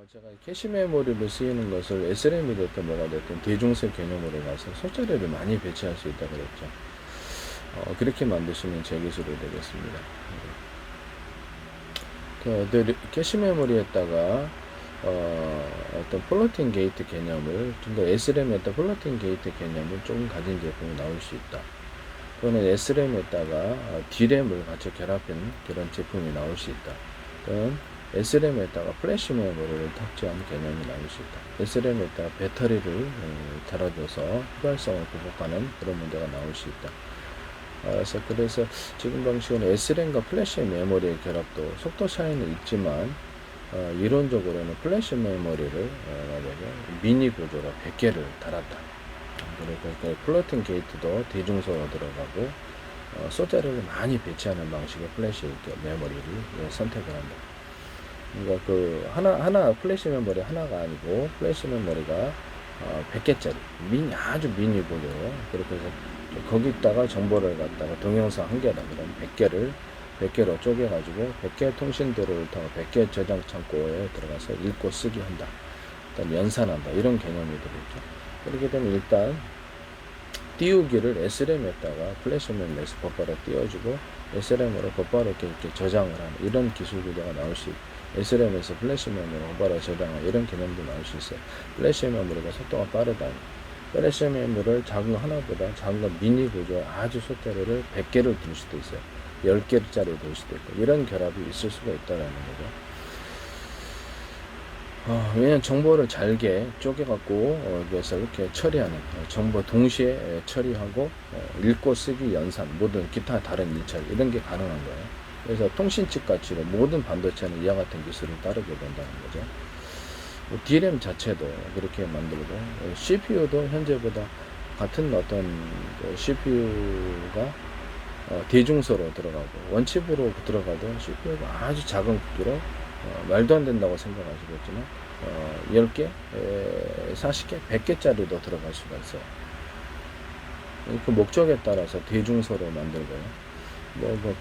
제가 캐시 메모리를 쓰이는 것을 SRAM이 됐든 뭐가 됐든 대중세 개념으로 가서 숫자리를 많이 배치할 수 있다고 그랬죠. 그렇게 만드시면 제 기술이 되겠습니다. 캐시 메모리에다가 어떤 플로팅 게이트 개념을 좀 더 SRAM에다 플로팅 게이트 개념을 조금 가진 제품이 나올 수 있다. 또는 SRAM에다가 D램을 같이 결합한 그런 제품이 나올 수 있다. 또는 SRAM에다가 플래시 메모리를 탑재한 개념이 나올 수 있다. SRAM에다가 배터리를 달아줘서 휘발성을 극복하는 그런 문제가 나올 수 있다. 그래서 지금 방식은 SRAM과 플래시 메모리의 결합도 속도 차이는 있지만 이론적으로는 플래시 메모리를 미니 구조로 100개를 달았다. 그러니까 플로팅 게이트도 대중소로 들어가고 숫자를 많이 배치하는 방식의 플래시 메모리를 선택을 한다. 그러니까 그 하나 플래시 메모리 하나가 아니고 플래시 메모리가 100개짜리 아주 미니 구조로 그렇게 해서 거기다가 정보를 갖다가 동영상 한 개다 그러면 100개로 쪼개가지고 100개 통신도로를 타고 100개 저장 창고에 들어가서 읽고 쓰기 한다. 일단 연산한다. 이런 개념이 되겠죠. 그렇게 되면 일단 띄우기를 SRAM에다가 플래시 메모리에서 곧바로 띄워주고 SRAM으로 곧바로 이렇게 저장을 하는 이런 기술 구조가 나올 수 있고 SRAM에서 플래시 메모리로 곧바로 저장하는 이런 개념도 나올 수 있어요. 플래시 메모리가 속도가 빠르다. 플래시 메모리를 작은 거 하나보다 작은 거 미니 구조 아주 숫자리를 100개를 둘 수도 있어요. 10개짜리 둘 수도 있고 이런 결합이 있을 수가 있다라는 거죠. 왜냐면 정보를 잘게 쪼개갖고 그래서 이렇게 처리하는 정보 동시에 처리하고 읽고 쓰기 연산 모든 기타 다른 일처리 이런 게 가능한 거예요. 그래서 통신칩 가치로 모든 반도체는 이와 같은 기술을 따르게 된다는 거죠. D램 자체도 그렇게 만들고 CPU도 현재보다 같은 어떤 CPU가 대중소로 들어가고 원칩으로 들어가도 CPU가 아주 작은 크기로 말도 안 된다고 생각하시겠지만 10개, 40개, 100개짜리도 들어갈 수가 있어요. 그 목적에 따라서 대중소로 만들고요.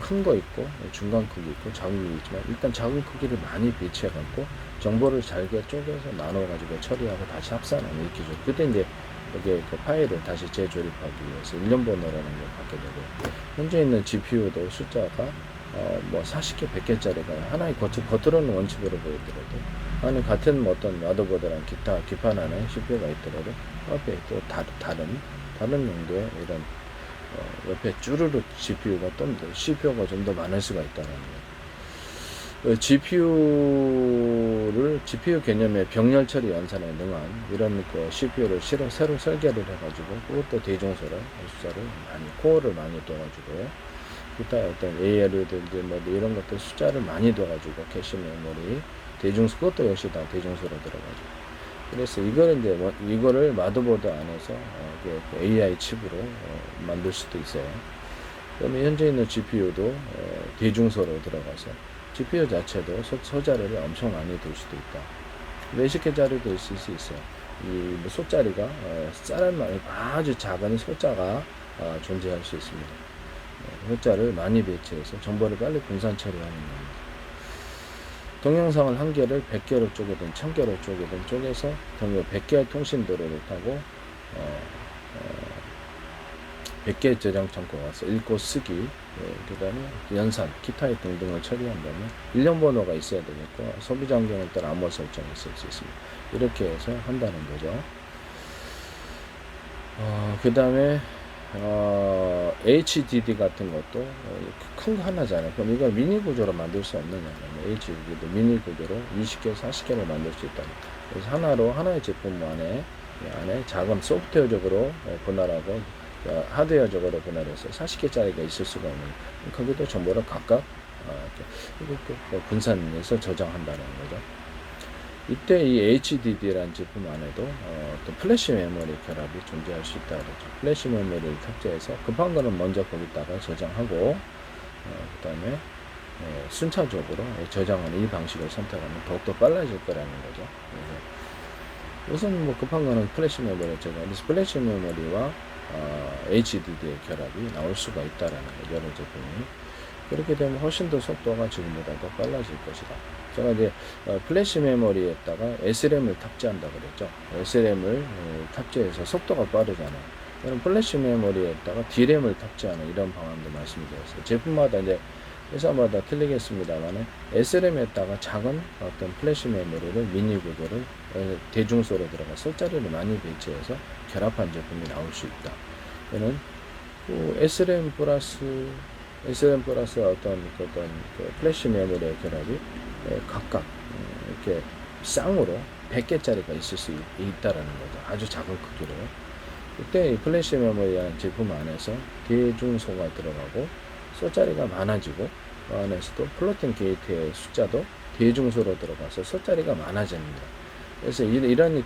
큰 거 있고 중간 크기 있고 작은 크기 있지만 일단 작은 크기를 많이 배치해 갖고 정보를 잘게 쪼개서 나눠 가지고 처리하고 다시 합산하는 이 기술. 그때 이제 여기에 그 파일을 다시 재조립하기 위해서 1년 번호라는 걸 받게 되고 현재 있는 GPU도 숫자가 40개, 100개짜리가 하나의 겉으로는 원칙으로 보이더라도 안에 같은 어떤 마더보드랑 기타 기판하는 CPU가 있더라도 옆에 또 다른 용도의 이런 옆에 쭈르륵 GPU가 CPU가 좀 더 많을 수가 있다는 거예요. GPU 개념의 병렬 처리 연산에 능한 이런 그 CPU를 새로 설계를 해가지고 그것도 대중소로 숫자를 코어를 많이 둬가지고 기타 어떤 AL이든지 이런 것들 숫자를 많이 둬가지고 캐시 메모리 대중소 그것도 역시 다 대중소로 들어가죠. 그래서 이거를 마더보드 안에서 AI 칩으로 만들 수도 있어요. 그러면 현재 있는 GPU도 대중소로 들어가서 GPU 자체도 소자리를 엄청 많이 둘 수도 있다. 몇십 개짜리도 있을 수 있어요. 이 소자리가 쌀만 아주 작은 소자가 존재할 수 있습니다. 소자를 많이 배치해서 정보를 빨리 분산 처리하는 겁니다. 동영상을 한 개를 100개로 쪼개든 1000개로 쪼개든 쪼개서 100개의 통신도로를 타고 100개의 저장 창고가 와서 읽고 쓰기 그 다음에 연산 기타 등등을 처리한다면 1년 번호가 있어야 되겠고 소비자 환경에 따라 암호 설정이 있을 수 있습니다. 이렇게 해서 한다는 거죠. 그 다음에 HDD 같은 것도 큰 거 하나잖아요. 그럼 이걸 미니 구조로 만들 수 없느냐. HDD도 미니 구조로 20개, 40개를 만들 수 있다. 그래서 하나의 제품 안에 작은 소프트웨어적으로 분할하고 하드웨어적으로 분할해서 40개짜리가 있을 수가 있는 거기도 정보를 각각 분산해서 저장한다는 거죠. 이때 이 HDD라는 제품 안에도 또 플래시 메모리 결합이 존재할 수 있다 그러죠. 플래시 메모리를 탑재해서 급한 거는 먼저 거기다가 저장하고 그 다음에 순차적으로 저장하는 이 방식을 선택하면 더욱더 빨라질 거라는 거죠. 우선 급한 거는 플래시 메모리 저장해서 플래시 메모리와 HDD의 결합이 나올 수가 있다라는 거죠. 여러 제품이. 그렇게 되면 훨씬 더 속도가 지금보다 더 빨라질 것이다. 제가 이제 플래시 메모리에다가 SRAM을 탑재한다 그랬죠. SRAM을 탑재해서 속도가 빠르잖아요. 저는 플래시 메모리에다가 D램을 탑재하는 이런 방안도 말씀드렸어요. 제품마다 이제 회사마다 틀리겠습니다만 SRAM에다가 작은 어떤 플래시 메모리를 미니 구조를 대중소로 들어가 썰자리를 많이 배치해서 결합한 제품이 나올 수 있다. 저는 SRAM 플러스 어떤 그 플래시 메모리의 결합이 각각 이렇게 쌍으로 100개짜리가 있을 수 있다라는 거죠. 아주 작은 크기로. 그때 이 플래시 메모리라는 제품 안에서 대중소가 들어가고 숫자리가 많아지고 그 안에서도 플로팅 게이트의 숫자도 대중소로 들어가서 숫자리가 많아집니다. 그래서 이런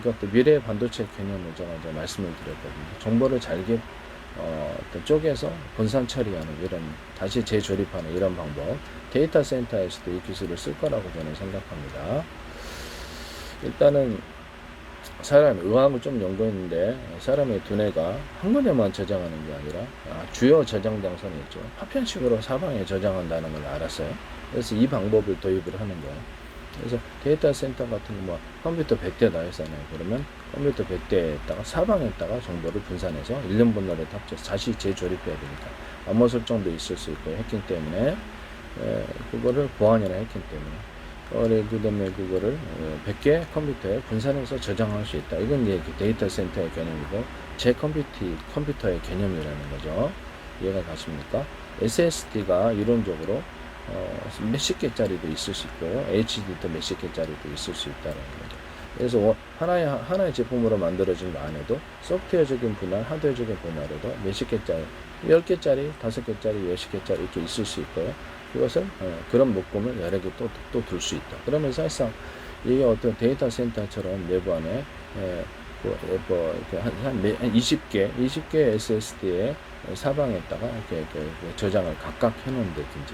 것도 미래 반도체 개념을 제가 이제 말씀을 드렸거든요. 정보를 잘게 어떤 쪽에서 분산 처리하는 이런 다시 재조립하는 이런 방법, 데이터 센터에서도 이 기술을 쓸 거라고 저는 생각합니다. 일단은 사람 의학을 좀 연구했는데 사람의 두뇌가 한 군데만 저장하는 게 아니라 주요 저장 장소는 있죠. 파편식으로 사방에 저장한다는 걸 알았어요. 그래서 이 방법을 도입을 하는 거예요. 그래서 데이터 센터 같은 거 뭐 컴퓨터 100대 다 했잖아요. 그러면 컴퓨터 100대에다가 사방에다가 정보를 분산해서 1년 분할에 탑재해서 다시 재조립해야 되니까 암호 설정도 있을 수 있고 해킹 때문에 그거를 보안이나 해킹 때문에 그 다음에 그거를 100개 컴퓨터에 분산해서 저장할 수 있다. 이건 이제 데이터 센터의 개념이고 제 컴퓨터의 개념이라는 거죠. 이해가 가십니까? SSD가 이론적으로 몇십 개짜리도 있을 수 있고 HD도 몇십 개짜리도 있을 수 있다는 거죠. 그래서 하나의 제품으로 만들어진 거 안에도 소프트웨어적인 분할, 하드웨어적인 분할에도 몇십 개짜리, 10개짜리, 5개짜리, 10개짜리 이렇게 있을 수 있고요. 그것을 그런 묶음을 여러 개 또 둘 수 있다. 그러면 사실상 이게 어떤 데이터 센터처럼 내부 안에 한 20개 SSD에 사방에다가 이렇게 저장을 각각 해놓는다든지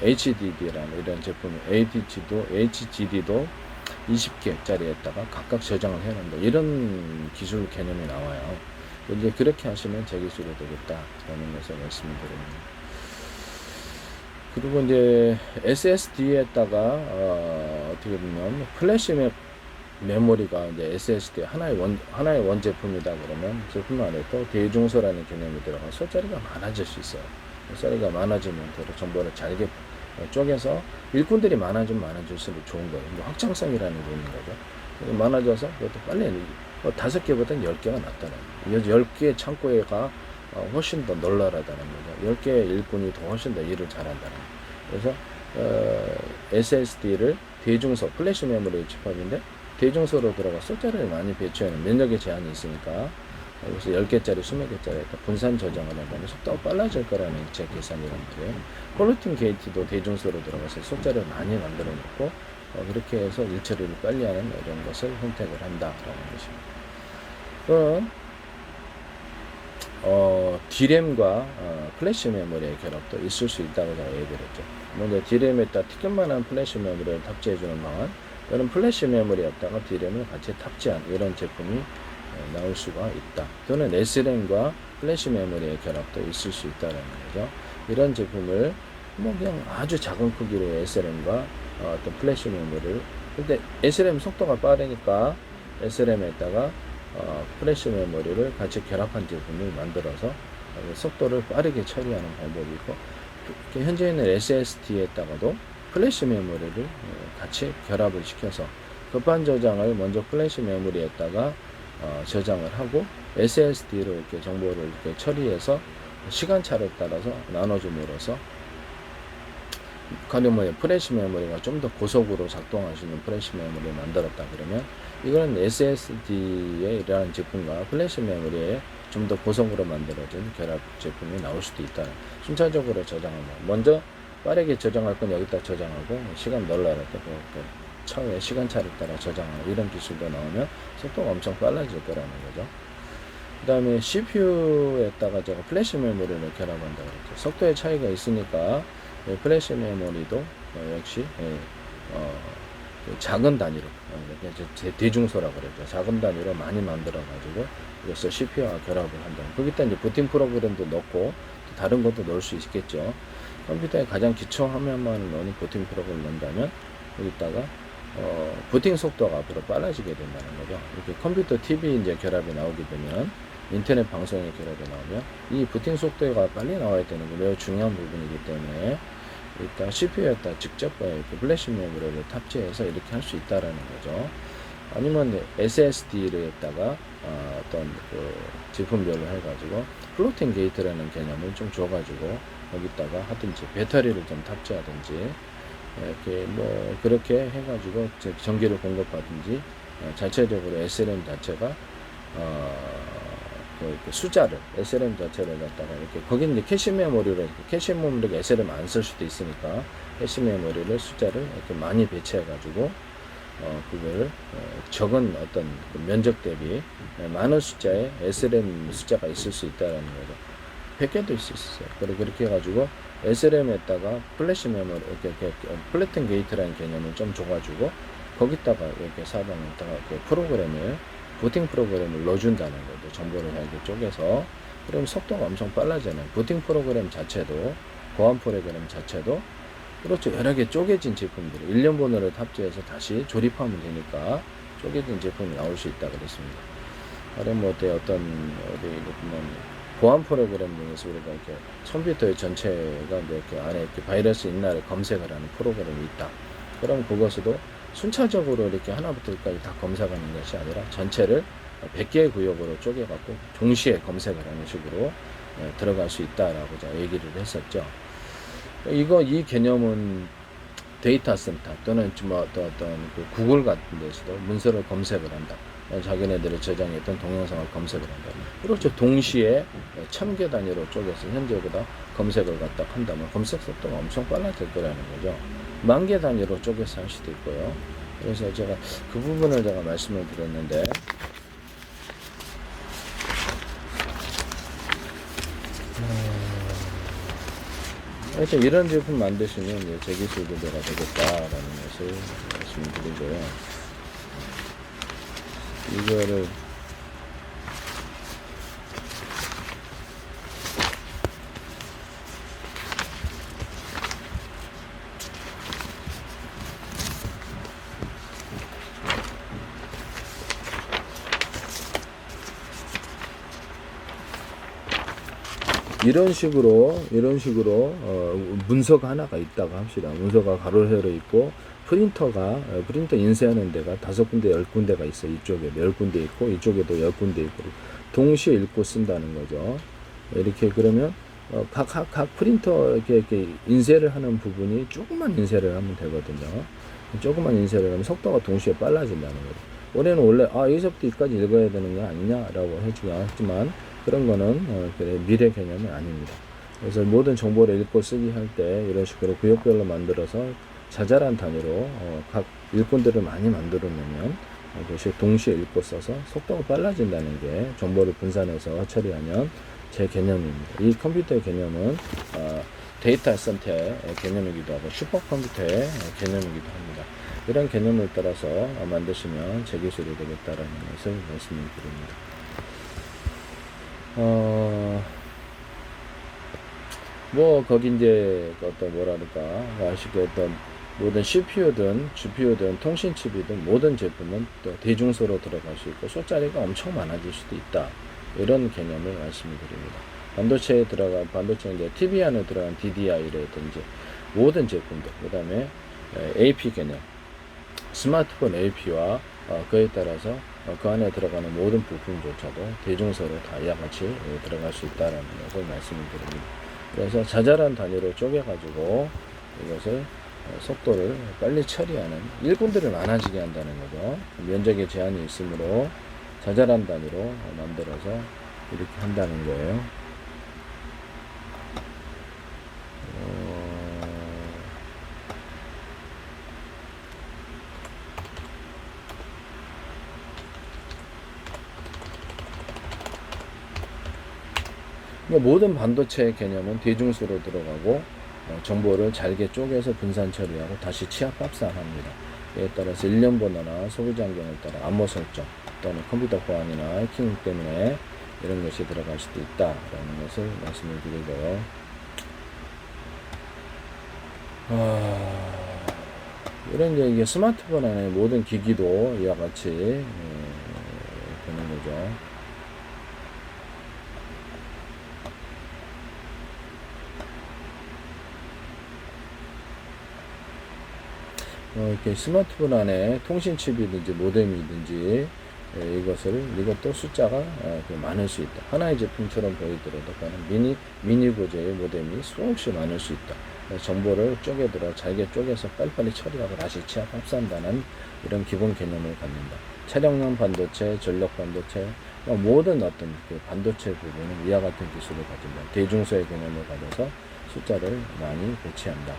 HDD라는 이런 제품, HGD도 20개짜리에다가 각각 저장을 해놓는다. 이런 기술 개념이 나와요. 이제 그렇게 하시면 제 기술이 되겠다라는 것을 말씀드립니다. 그리고 이제 SSD에다가 어떻게 보면 플래시 메모리가 이제 SSD 하나의 원 제품이다 그러면 제품 안에 또 대중소라는 개념이 들어가 숫자리가 많아질 수 있어요. 숫자리가 많아지면 대로 정보를 잘게 쪼개서 일꾼들이 많아질수록 좋은 거예요. 뭐 확장성이라는 게 있는 거죠. 많아져서 그것도 빨리 5개보다는 10개가 낫다는 거예요. 10개 창고가 훨씬 더 널널하다는 거죠. 10개의 일꾼이 더 훨씬 더 일을 잘한다는 거예요. 그래서 SSD를 대중소, 플래시 메모리 집합인데 대중소로 들어가 숫자를 많이 배치하는 면역의 제한이 있으니까 그래서 10개짜리, 20개짜리 분산 저장을 한다면 속도가 빨라질 거라는 제 계산이란 말이에요. 플로팅 게이트도 대중소로 들어가서 숫자를 많이 만들어 놓고 그렇게 해서 일처리를 빨리 하는 이런 것을 선택을 한다라는 것입니다. 그럼 D램과 플래시 메모리의 결합도 있을 수 있다고 제가 얘기했죠. 먼저 D램에다 티켓만한 플래시 메모리를 탑재해주는 방안, 또는 플래시 메모리에다가 D램을 같이 탑재한 이런 제품이 나올 수가 있다. 또는 SRAM과 플래시 메모리의 결합도 있을 수 있다는 거죠. 이런 제품을 뭐 그냥 아주 작은 크기로 SRAM과 어떤 플래시 메모리를, 근데 SRAM 속도가 빠르니까 SRAM에다가 플래시 메모리를 같이 결합한 제품을 만들어서 속도를 빠르게 처리하는 방법이고, 현재 있는 SSD에다가도 플래시 메모리를 같이 결합을 시켜서 급한 저장을 먼저 플래시 메모리에다가 저장을 하고 SSD로 이렇게 정보를 이렇게 처리해서 시간차를 따라서 나눠줌으로써 가령 플래시 메모리가 좀 더 고속으로 작동할 수 있는 플래시 메모리를 만들었다 그러면 이거는 SSD라는 제품과 플래시 메모리에 좀 더 고속으로 만들어진 결합 제품이 나올 수도 있다. 순차적으로 저장한다. 먼저 빠르게 저장할 건 여기다 저장하고 시간 널널할 때 차후에 시간차를 따라 저장하는 이런 기술도 나오면 속도가 엄청 빨라질 거라는 거죠. 그 다음에 CPU에다가 제가 플래시 메모리를 결합한다 그랬죠. 속도의 차이가 있으니까 플래시 메모리도 역시 작은 단위로 대중소라고 그랬죠. 작은 단위로 많이 만들어 가지고 이것을 CPU와 결합을 한다. 거기다 이제 부팅 프로그램도 넣고 다른 것도 넣을 수 있겠죠. 컴퓨터에 가장 기초 화면만을 넣는 부팅 프로그램을 넣는다면 여기다가 부팅 속도가 앞으로 빨라지게 된다는 거죠. 이렇게 컴퓨터 TV 이제 결합이 나오게 되면 인터넷 방송의 결합이 나오면 이 부팅 속도가 빨리 나와야 되는 게 매우 중요한 부분이기 때문에 일단 CPU에다 직접 이렇게 플래시 메모리를 탑재해서 이렇게 할 수 있다라는 거죠. 아니면 SSD를 했다가 어떤 그 제품별로 해가지고 플로팅 게이트라는 개념을 좀 줘가지고 여기다가 하든지 배터리를 좀 탑재하든지 이렇게 뭐 그렇게 해가지고 전기를 공급하든지 자체적으로 SRAM 자체가 그 숫자를 SRAM 자체를 갖다가 이렇게 거기 이제 캐시 메모리를 SRAM 안 쓸 수도 있으니까 캐시 메모리를 숫자를 이렇게 많이 배치해가지고 그걸 적은 어떤 그 면적 대비 많은 숫자의 SRAM 숫자가 있을 수 있다라는 거죠. 100개도 있을 수 있어요. 그렇게 해가지고 SRAM에다가 플래시 메모리 이렇게 플래팅 게이트라는 개념을 좀 줘가지고 거기다가 이렇게 사방에다가 이렇게 프로그램을 부팅 프로그램을 넣어준다는 거죠. 정보를 이렇게 쪼개서. 그럼 속도가 엄청 빨라지잖아요. 부팅 프로그램 자체도, 보안 프로그램 자체도, 그렇죠. 여러 개 쪼개진 제품들, 1년 번호를 탑재해서 다시 조립하면 되니까 쪼개진 제품이 나올 수 있다 그랬습니다. 그럼 뭐 어떤, 보안 프로그램 중에서 우리가 이렇게 컴퓨터의 전체가 이렇게 안에 이렇게 바이러스 있나를 검색을 하는 프로그램이 있다. 그럼 그것도 순차적으로 이렇게 하나부터 끝까지 다 검색하는 것이 아니라 전체를 100개의 구역으로 쪼개갖고 동시에 검색을 하는 식으로 들어갈 수 있다라고 얘기를 했었죠. 이 개념은 데이터 센터 또는 뭐 어떤 그 구글 같은 데서도 문서를 검색을 한다. 자기네들이 저장했던 동영상을 검색을 한다. 그렇죠. 동시에 1000개 단위로 쪼개서 현재보다 검색을 갖다 한다면 검색 속도가 엄청 빨라질 거라는 거죠. 10,000개 단위로 쪼개서 할 수도 있고요. 그래서 제가 그 부분을 제가 말씀을 드렸는데, 하여튼 이런 제품 만드시면 이제 제 기술도가 되겠다라는 것을 말씀드리고요. 이거를 이런 식으로 문서가 하나가 있다고 합시다. 문서가 가로 세로 있고 프린터 인쇄하는 데가 5군데 10군데가 있어. 이쪽에 10군데 있고 이쪽에도 10군데 있고 동시에 읽고 쓴다는 거죠. 이렇게 그러면 각 프린터 이렇게 인쇄를 하는 부분이 조금만 인쇄를 하면 되거든요. 조금만 인쇄를 하면 속도가 동시에 빨라진다는 거죠. 올해는 원래 여기서부터 여기까지 읽어야 되는 거 아니냐라고 했지만 그런 거는 미래 개념이 아닙니다. 그래서 모든 정보를 읽고 쓰기 할 때 이런 식으로 구역별로 만들어서 자잘한 단위로 각 일꾼들을 많이 만들어 놓으면 그것이 동시에 읽고 써서 속도가 빨라진다는 게 정보를 분산해서 처리하면 제 개념입니다. 이 컴퓨터의 개념은 데이터 센터의 개념이기도 하고 슈퍼컴퓨터의 개념이기도 합니다. 이런 개념을 따라서 만드시면 제 기술이 되겠다라는 것을 말씀을 드립니다. 뭐 거기 이제 어떤 아쉽게 어떤 모든 CPU든 GPU든 통신칩이든 모든 제품은 또 대중소로 들어갈 수 있고 숫자리가 엄청 많아질 수도 있다. 이런 개념을 말씀을 드립니다. 반도체 이제 TV 안에 들어간 DDI라든지 모든 제품들, 그 다음에 AP 개념, 스마트폰 AP와 그에 따라서 그 안에 들어가는 모든 부품조차도 대중소로 다 이와같이 들어갈 수 있다는 것을 말씀을 드립니다. 그래서 자잘한 단위로 쪼개가지고 이것을 속도를 빨리 처리하는 일꾼들을 많아지게 한다는 거죠. 면적에 제한이 있으므로 자잘한 단위로 만들어서 이렇게 한다는 거예요. 모든 반도체 개념은 대중수로 들어가고 정보를 잘게 쪼개서 분산 처리하고 다시 취합 합산합니다. 이에 따라서 일련 번호나 소비자 환경에 따라 암호 설정 또는 컴퓨터 보안이나 해킹 때문에 이런 것이 들어갈 수도 있다라는 것을 말씀을 드리고요. 이런 이제 스마트폰 안에 모든 기기도 이와 같이 되는 거죠. 이렇게 스마트폰 안에 통신칩이든지 모뎀이든지 이것도 숫자가 많을 수 있다. 하나의 제품처럼 보이더라도 미니 구조의 모뎀이 수없이 많을 수 있다. 정보를 쪼개들어 잘게 쪼개서 빨리빨리 처리하고 다시 취합 합산하는 이런 기본 개념을 갖는다. 차량용 반도체, 전력 반도체, 모든 어떤 그 반도체 부분은 이와 같은 기술을 가진다. 대중소의 개념을 가져서 숫자를 많이 배치한다.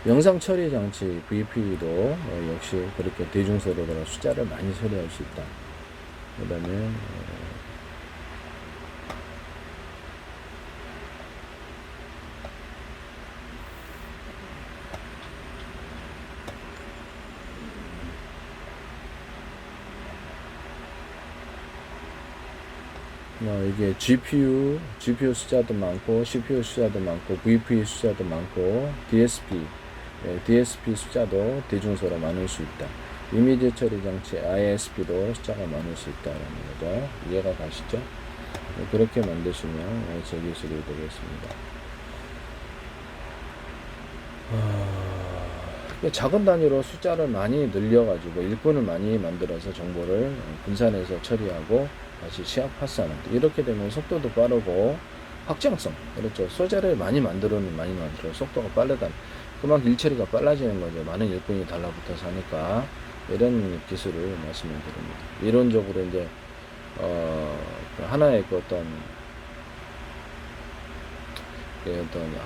영상 처리 장치 VP도 역시 그렇게 대중소로 들어 숫자를 많이 처리할 수 있다. 그 다음에 이게 GPU 숫자도 많고, CPU 숫자도 많고, VP 숫자도 많고, DSP 숫자도 대중소로 많을 수 있다. 이미지 처리 장치 ISP도 숫자가 많을 수 있다라는 거죠. 이해가 가시죠? 그렇게 만드시면 제 기술이 되겠습니다. 작은 단위로 숫자를 많이 늘려가지고 일꾼을 많이 만들어서 정보를 분산해서 처리하고 다시 시합発散 이렇게 되면 속도도 빠르고 확장성, 그렇죠. 소재를 많이 만들어 속도가 빠르다. 그만큼 일처리가 빨라지는 거죠. 많은 일꾼이 달라붙어서 하니까 이런 기술을 말씀을 드립니다. 이론적으로 이제 하나의 어떤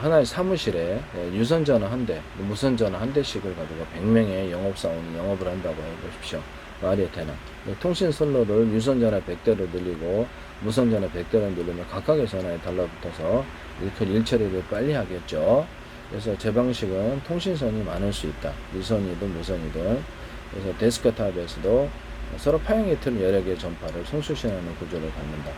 하나의 사무실에 유선전화 한 대, 무선전화 한 대씩을 가지고 100명의 영업사원이 영업을 한다고 해보십시오. 말이 되나. 통신 선로를 유선전화 100대로 늘리고 무선전화 100대로 늘리면 각각의 전화에 달라붙어서 일처리를 빨리 하겠죠. 그래서 제 방식은 통신선이 많을 수 있다. 유선이든 무선이든. 그래서 데스크탑에서도 서로 파형이 틀린 여러 개의 전파를 송수신하는 구조를 갖는다.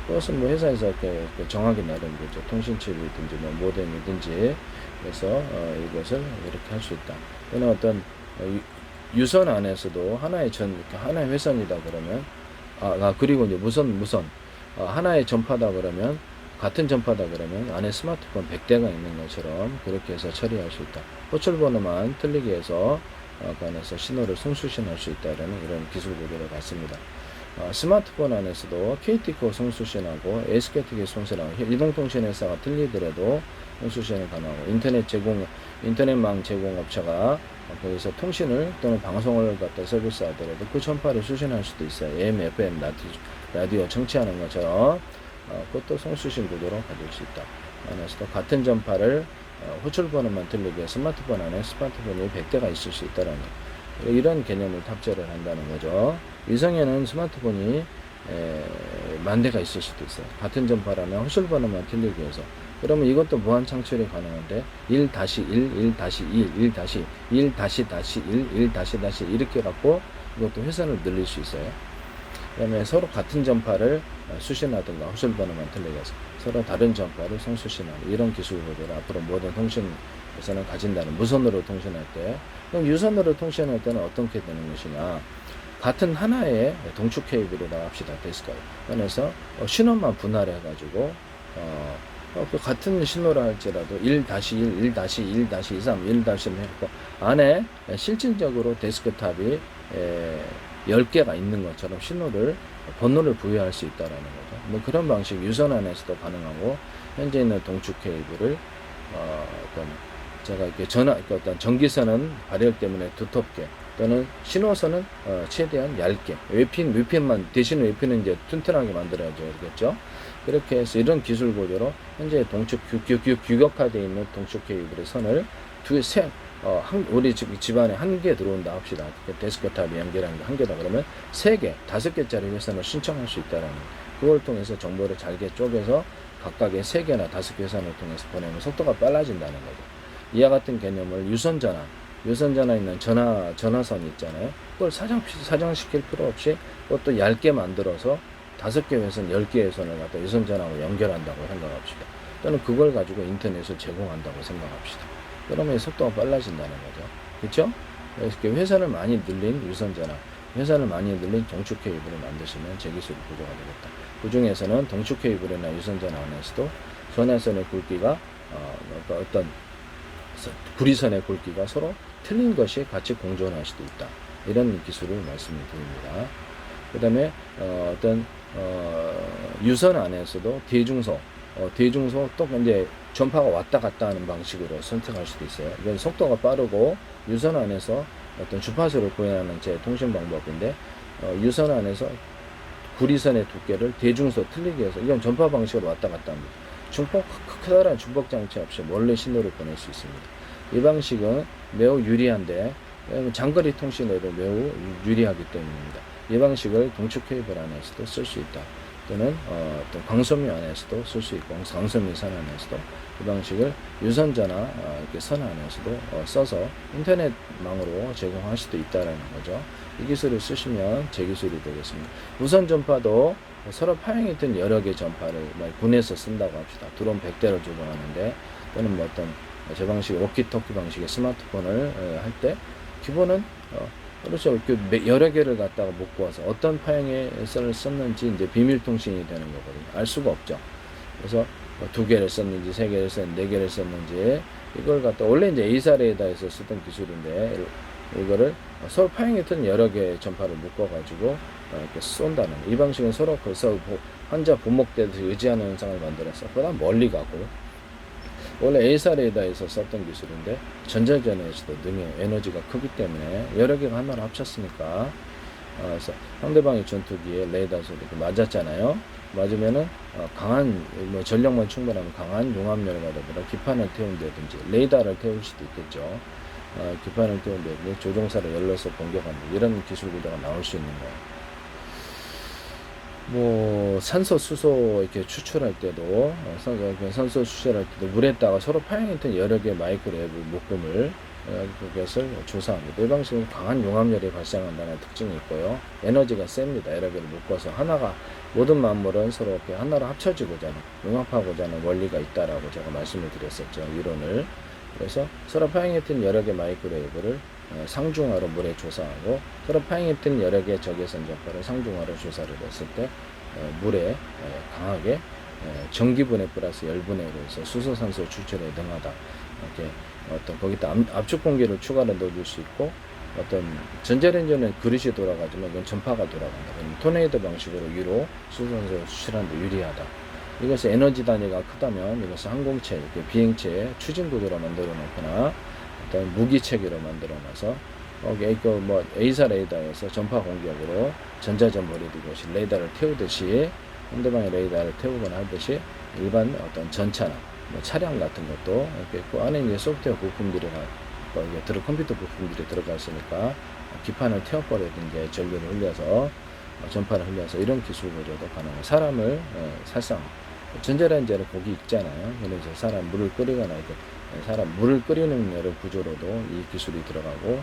그것은 뭐 회사에서 이렇게 정하기 나름이죠. 통신칩이든지 뭐 모뎀이든지. 그래서 이것을 이렇게 할 수 있다. 또는 어떤 유선 안에서도 하나의 회선이다 그러면 그리고 이제 무선 하나의 전파다 그러면 같은 전파다 그러면 안에 스마트폰 100대가 있는 것처럼 그렇게 해서 처리할 수 있다. 호출번호만 틀리게 해서 그 안에서 신호를 송수신할 수 있다라는 이런 기술 구조를 갖습니다. 스마트폰 안에서도 KT코 송수신하고 SKTK 송수신하고 이동통신 회사가 틀리더라도 송수신이 가능하고 인터넷망 제공업체가 거기서 통신을 또는 방송을 갖다 서비스하더라도 그 전파를 수신할 수도 있어요. AM, FM, 라디오 청취하는 것처럼 그것도 송수신 구조로 가질 수 있다. 안에서도 같은 전파를 호출번호만 틀리게 스마트폰 안에 스마트폰이 100대가 있을 수 있다라는 이런 개념을 탑재를 한다는 거죠. 위성에는 스마트폰이 10,000대가 있을 수도 있어요. 같은 전파라면 호출번호만 틀리기 위해서. 그러면 이것도 무한 창출이 가능한데 1-1, 1-2, 1-1, 1-1 이렇게 갖고 이것도 회선을 늘릴 수 있어요. 그 다음에 서로 같은 전파를 수신하든가 호출번호만 틀리게 해서 서로 다른 전파를 송수신하는 이런 기술 구조를 앞으로 모든 통신에서는 가진다는 무선으로 통신할 때. 그럼 유선으로 통신할 때는 어떻게 되는 것이냐. 같은 하나의 동축 케이블이라고 합시다. 데스크가. 그래서 신호만 분할해 가지고 같은 신호를 할지라도 1-1, 1-2, 1-3, 1-1 해갖고 안에 실질적으로 데스크탑이 10개가 있는 것처럼 번호를 부여할 수 있다라는 거죠. 뭐 그런 방식 유선 안에서도 가능하고 현재 있는 동축 케이블을 제가 이렇게 어떤 전기선은 발열 때문에 두텁게 또는 신호선은 최대한 얇게 외핀만 대신 외핀은 이제 튼튼하게 만들어야겠죠. 그렇게 해서 이런 기술 구조로 현재 규격화되어 있는 동축 케이블의 선을 우리 집안에 1개 들어온다 합시다. 데스크탑이 연결한 게 1개다 그러면 3개, 5개짜리 회선을 신청할 수 있다라는 그걸 통해서 정보를 잘게 쪼개서 각각의 3개나 5개 회선을 통해서 보내면 속도가 빨라진다는 거죠. 이와 같은 개념을 유선전화 유선전화 있는 전화선 있잖아요. 그걸 사정시킬 필요 없이 그것도 얇게 만들어서 5개 회선, 10개 회선을 갖다 유선전화하고 연결한다고 생각합시다. 또는 그걸 가지고 인터넷을 제공한다고 생각합시다. 그러면 속도가 빨라진다는 거죠. 그렇죠? 그래서 이렇게 회선을 많이 늘린 유선전화, 회선을 많이 늘린 동축 케이블을 만드시면 제기술 구조가 되겠다. 그 중에서는 동축 케이블이나 유선전화 안에서도 전화선의 굵기가 어떤 구리선의 굵기가 서로 틀린 것이 같이 공존할 수도 있다. 이런 기술을 말씀을 드립니다. 그 다음에 유선 안에서도 대중소 또 이제 전파가 왔다 갔다 하는 방식으로 선택할 수도 있어요. 이건 속도가 빠르고 유선 안에서 어떤 주파수를 구현하는 제 통신 방법인데 유선 안에서 구리선의 두께를 대중소 틀리게 해서 이건 전파 방식으로 왔다 갔다 합니다. 커다란 중폭 장치 없이 원래 신호를 보낼 수 있습니다. 이 방식은 매우 유리한데 장거리 통신에도 매우 유리하기 때문입니다. 이 방식을 동축 케이블 안에서도 쓸 수 있다. 또는 어떤 광섬유 안에서도 쓸 수 있고 광섬유 선 안에서도 이 방식을 유선전화 이렇게 선 안에서도 써서 인터넷망으로 제공할 수도 있다라는 거죠. 이 기술을 쓰시면 제 기술이 되겠습니다. 무선 전파도 서로 파형이 든 여러 개의 전파를 군에서 쓴다고 합시다. 드론 100대를 조종하는데 또는 뭐 어떤 제 방식 워키토키 방식의 스마트폰을 할 때 기본은 그렇죠. 여러 개를 갖다가 묶고 와서 어떤 파형에 썼는지 이제 비밀 통신이 되는 거거든요. 알 수가 없죠. 그래서 2개를 썼는지 3개를 썼는지 4개를 썼는지 이걸 갖다 원래 이제 A사 레이더에서 쓰던 기술인데 이거를 서로 파형이 든 여러 개의 전파를 묶어가지고 이렇게 쏜다는 이 방식은 서로 벌써 환자 분목되듯이 의지하는 현상을 만들어서 보다 멀리 가고 원래 A사 레이더에서 썼던 기술인데 전자전에서도 능해 에너지가 크기 때문에 여러 개가 하나로 합쳤으니까 그래서 상대방의 전투기에 레이더 소리 맞았잖아요. 맞으면은 강한 전력만 충분하면 강한 용암열과라든가 기판을 태운다든지 레이더를 태울 수도 있겠죠. 기판을 태운다든지 조종사를 열러서 공격하는 이런 기술 구도가 나올 수 있는 거예요. 뭐 산소, 수소 이렇게 추출할 때도 산소 추출할 때도 물에다가 서로 파형이 된 여러 개의 마이크로웨이브 묶음을 그것을 조사합니다. 이 방식은 강한 용암열이 발생한다는 특징이 있고요. 에너지가 셉니다. 여러 개를 묶어서 하나가 모든 만물은 서로 이렇게 하나로 합쳐지고자 하는 융합하고자 하는 원리가 있다라고 제가 말씀을 드렸었죠. 이론을. 그래서 서로 파형이 된 여러 개의 마이크로웨이브를 상중하로 물에 조사하고 서로 파형이 된 여러 개의 적외선 전파를 상중하로 조사를 했을 때 물에 강하게 전기분해 플러스 열분해로 해서 수소산소 추출에 능하다. 이렇게 어떤 거기다 압축 공기를 추가로 넣어줄 수 있고 어떤 전자레인지는 그릇이 돌아가지만 이건 전파가 돌아간다. 그럼 토네이도 방식으로 위로 수소산소를 추출하는데 유리하다. 이것이 에너지 단위가 크다면 이것을 항공체, 이렇게 비행체의 추진 구조로 만들어 놓거나 어떤 무기 체계로 만들어 놔서 뭐 A사 레이더에서 전파 공격으로 전자전벌이 되고시 레이더를 태우듯이 상대방의 레이더를 태우거나 하듯이 일반 어떤 전차나 뭐 차량 같은 것도 이렇게 그 안에 이제 소프트웨어 부품들이 컴퓨터 부품들이 들어가 있으니까 기판을 태워버리든지 전류를 흘려서 전파를 흘려서 이런 기술 구조도 가능해요. 사람을 살상 전자레인지를 고기 익잖아요. 그래서 사람 물을 끓이거나 이렇게 사람 물을 끓이는 여러 구조로도 이 기술이 들어가고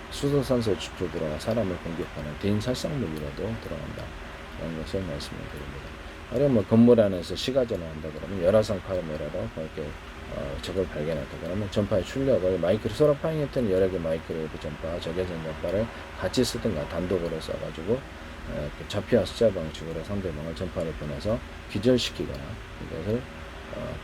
수소산소 추출 들어가 사람을 공격하는 대인 살상 무기로도 들어간다. 라는 것을 말씀을 드립니다. 아니면 뭐 건물 안에서 시가전을 한다 그러면 열화상 카메라로 이렇게 적을 발견했다 그러면 전파의 출력을 서로 파형했던 여러 개 마이크로웨이브 전파, 적외선 전파를 같이 쓰든가 단독으로 써가지고 좌표와 숫자 방식으로 상대방을 전파를 보내서 기절시키거나 이것을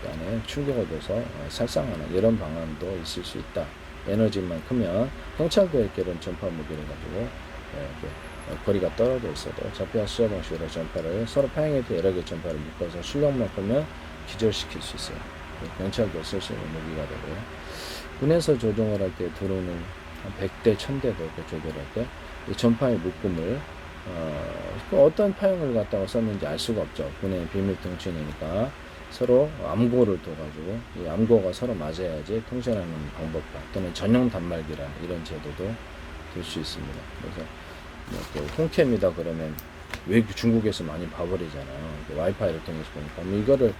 그 안에 충격을 줘서 살상하는 이런 방안도 있을 수 있다. 에너지만 크면 경찰도 이런 전파 무기를 가지고 거리가 떨어져 있어도 좌표와 숫자 방식으로 전파를 서로 파형해서 여러 개 전파를 묶어서 출력만 크면 기절시킬 수 있어요. 경찰도 쓸 수 있는 무기가 되고요. 군에서 조종을 할 때 드론은 한 100대, 1000대도 조절할 때 이 전파의 묶음을 어떤 파형을 갖다가 썼는지 알 수가 없죠. 군의 비밀 통신이니까 서로 암고를 둬가지고 이 암고가 서로 맞아야지 통신하는 방법과 또는 전용 단말기라는 이런 제도도 될 수 있습니다. 그래서 뭐 홈캠이다 그러면 왜 중국에서 많이 봐버리잖아요. 와이파이를 통해서 보니까 이거를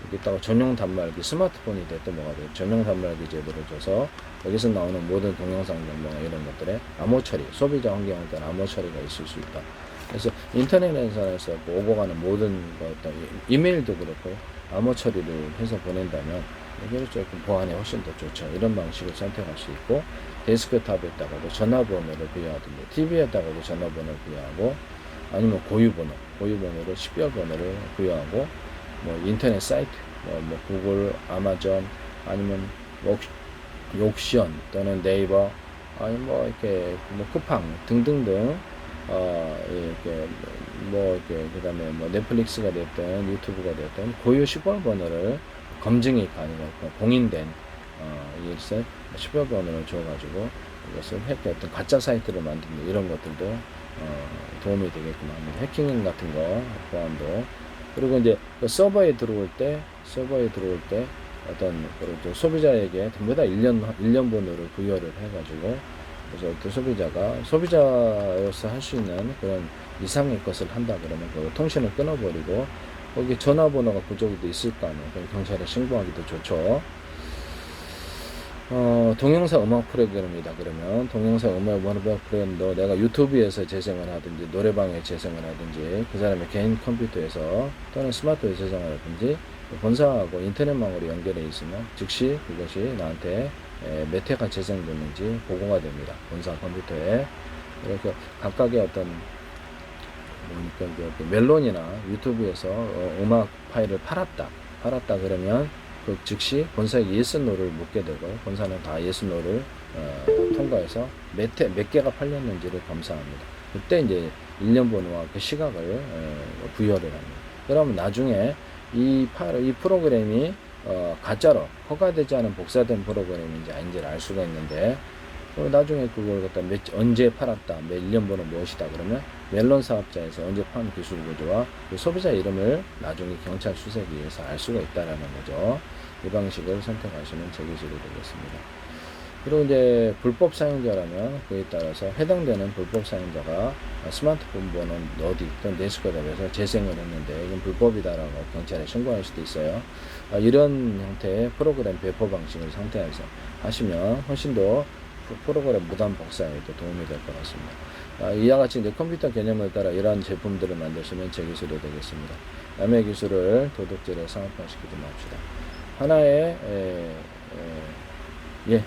여기다가 전용 단말기, 스마트폰이 됐든 뭐가 됐든 전용 단말기 제도를 줘서 여기서 나오는 모든 동영상 정보나 이런 것들에 암호 처리, 소비자 환경에 따른 암호 처리가 있을 수 있다. 그래서 인터넷에서 오고 가는 모든 어떤 이메일도 그렇고 암호 처리를 해서 보낸다면 이게 조금 보안에 훨씬 더 좋죠. 이런 방식을 선택할 수 있고, 데스크탑에다가도 전화번호를 부여하든지 TV에다가도 전화번호를 부여하고, 아니면 고유번호를 식별번호를 부여하고, 뭐 인터넷 사이트, 뭐 구글, 아마존, 아니면 뭐 옥션 또는 네이버, 아니 뭐 이렇게 뭐 쿠팡 등등등, 이렇게 뭐 이렇게 그다음에 뭐 넷플릭스가 됐든 유튜브가 됐든 고유 식별번호를 검증이 가능한 공인된 일set 식별번호를 줘가지고 이것을 어떤 가짜 사이트를 만드는 이런 것들도 도움이 되게끔 합니다. 해킹 같은 거 보안도. 그리고 이제 그 서버에 들어올 때 어떤 소비자에게 전부 다 1년 번호를 부여를 해가지고, 그래서 어떤 소비자로서 할 수 있는 그런 이상의 것을 한다 그러면 그 통신을 끊어버리고, 거기 전화번호가 부족이 돼 있을 거 아니에요. 그럼 경찰에 신고하기도 좋죠. 동영상 음악 프로그램이다 그러면 동영상 음악 프로그램도 내가 유튜브에서 재생을 하든지 노래방에 재생을 하든지 그 사람의 개인 컴퓨터에서 또는 스마트폰에 재생을 하든지 본사하고 인터넷망으로 연결해 있으면 즉시 그것이 나한테 몇 회가 재생됐는지 보고가 됩니다. 본사 컴퓨터에. 이렇게 각각의 어떤 그 멜론이나 유튜브에서 음악 파일을 팔았다 그러면 그 즉시 본사에 yes, no를 묻게 되고, 본사는 다 yes, no를 통과해서 몇 개가 팔렸는지를 검사합니다. 그때 이제 1년 번호와 그 시각을 부여를 합니다. 그러면 나중에 이 프로그램이 가짜로 허가되지 않은 복사된 프로그램인지 아닌지를 알 수가 있는데, 나중에 그걸 갖다 언제 팔았다, 1년 번호 무엇이다 그러면 멜론 사업자에서 언제 판 기술 구조와 그 소비자 이름을 나중에 경찰 수색위에서 알 수가 있다라는 거죠. 이 방식을 선택하시면 제 기술이 되겠습니다. 그리고 이제 불법 사용자라면 그에 따라서 해당되는 불법 사용자가 스마트폰 번호는 어디 있든 데스크탑에서 재생을 했는데 이건 불법이다라고 경찰에 신고할 수도 있어요. 이런 형태의 프로그램 배포 방식을 선택해서 하시면 훨씬 더 프로그램 무단 복사에도 도움이 될 것 같습니다. 이와 같이 이제 컴퓨터 개념을 따라 이러한 제품들을 만드시면 제 기술이 되겠습니다. 남의 기술을 도둑질에 상업화시키지 맙시다. 하나의 예.